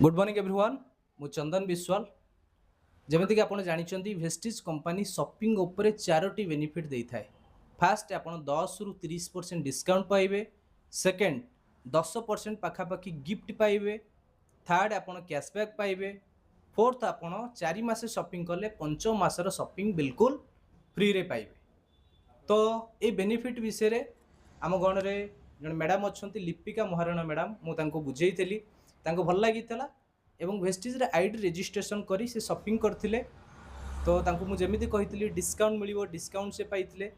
Good morning everyone मु चंदन विश्वाल जमीक आप जानते वेस्टिज कंपनी शॉपिंग उपरे चारोटी बेनिफिट दे थाए। फास्ट आप 10 रु 30% डिस्काउंट पाइबे, सेकेंड 10% पाखापाखि गिफ्ट पाइबे, थर्ड आप कैशबैक पाइबे, फोर्थ आप 4 मास शॉपिंग कले पंचम मासर शॉपिंग बिल्कुल फ्री रे पाइबे। तो ये बेनिफिट विषय आम गण में जन मैडम अच्छा लिपिका महाराणा मैडम मुझे बुझेली भल लगी एवं वेस्टिज रे आईडी रजिस्ट्रेशन करी से शॉपिंग करथिले। तो तांको मु जेमिति कहितली डिस्काउंट मिलिवो, डिस्काउंट से पाइथिले,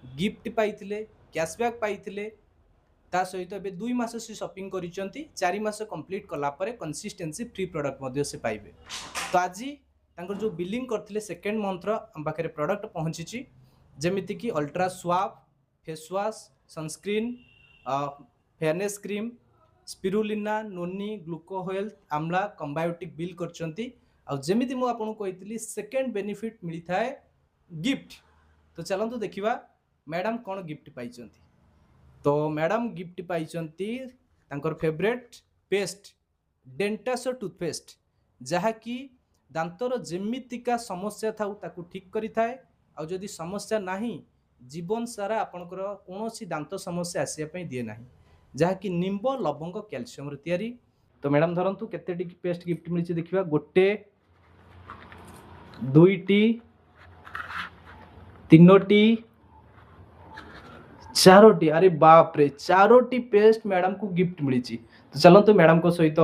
गिफ्ट पाइथिले, कैशबैक पाइथिले। ता सहित ए 2 मास से शॉपिंग करिसंती, 4 मास कंप्लीट कला परे कंसिस्टेंसी फ्री प्रोडक्ट मध्ये से पाइबे। तो आज तांकर जो बिलिंग करथिले सेकेंड मंथ हम पाखरे प्रोडक्ट पहुंची जेमिति कि अल्ट्रा स्वाब face wash, sunscreen, fairness cream, spirulina, noni, gluco health, amla, कंबायोटिक बिल करचंती। आ जेमिति मु आपन कहितली सेकेंड बेनिफिट मिली थाए गिफ्ट। तो चलंतु देखिबा मैडम कोन गिफ्ट पाइचंती। तो मैडम गिफ्ट पाइचंती तांकर फेवरेट पेस्ट डेंटासो टूथपेस्ट, जहा कि दांतर जेमितिका समस्या थाउ ताकू ठीक करि थाए। आ जदि समस्या नाही जीवन सारा आपनकर कोनोसी दांत समस्या आसिया पई दिए नाही, जहा कि निम्ब लवंग कैल्शियम तैयारी। तो मैडम धरंतु केते पेस्ट गिफ्ट मिली देखिबा, गोटे, दुईटी, तीनोटी, चारोटी, अरे बाप रे चारोटी पेस्ट मैडम को गिफ्ट मिली। तो चलंतु मैडम को सहित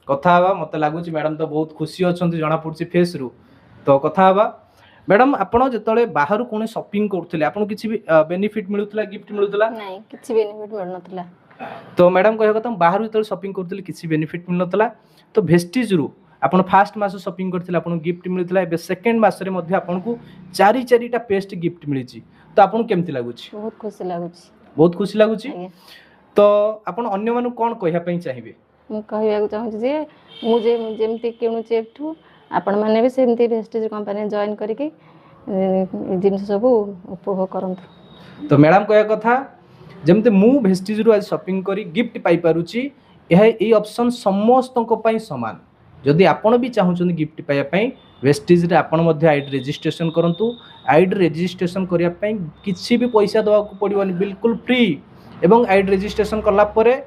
कथा हवा। मते लागुच मैडम तो बहुत खुशी अछंती जणा पड़छि फेस रु। तो कथा हवा। मैडम आपण जतले बाहर कोने शॉपिंग करथले आपण किछि भी बेनिफिट मिलुतला, गिफ्ट मिलुतला? नहीं, किछि बेनिफिट मिलनतला। तो मैडम कह कथा बाहर जतले शॉपिंग करथले किछि बेनिफिट मिलनतला। तो वेस्टिज रु आपण फर्स्ट मास शॉपिंग करथले आपण गिफ्ट मिलुतला, एबे सेकंड मास रे मध्ये आपण को चारि चारिटा पेस्ट गिफ्ट मिलिछि। तो आपण केमति लागुछि? बहुत खुशी लागुछि। बहुत खुशी लागुछि। तो आपण अन्य मानु कोन कहिया पई चाहिबे? मु कहिया चाहूछि जे मुझे जेमति किणुछि एठू आपण माने भी सेमति वेस्टिज कंपनी जॉइन करिके जिंस सब उपभोग करंतु। तो मैडम कहिया कथा जेमते मु वेस्टिज रु आज शॉपिंग करी गिफ्ट पाई पारुछि, यह ए ऑप्शन समस्तनको पई समान। जदि आपण भी चाहुछन गिफ्ट पाया पई वेस्टिज रे आपण मध्ये आईडी रजिस्ट्रेशन करंतु। आईडी रजिस्ट्रेशन करिया पई किछि भी पैसा दवा को पड़िबनी, बिल्कुल फ्री। एवं आईडी रजिस्ट्रेशन करला परे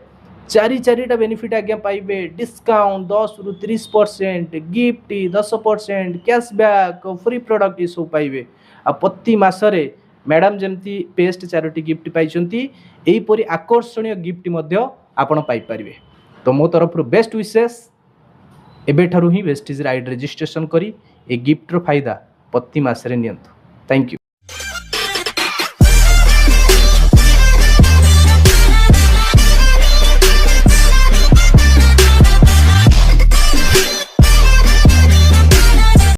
चारिटा बेनिफिट आज्ञा पाइबे, डिस्काउंट 10 रु 30%, गिफ्ट 10%, कैशबैक, फ्री प्रोडक्ट ये सब पाइबे। आ प्रति मासरे मैडम जेमती पेस्ट चारोटी गिफ्ट पाइचंती, एही परि आकर्षणीय गिफ्ट मध्य आपण पाई परिबे। तो मो तरफ बेस्ट विशेष एबे ठारू ही वेस्टिज आईडी रजिस्ट्रेशन करी ए गिफ्ट रो फायदा प्रति मासरे नियंतु। Thank you.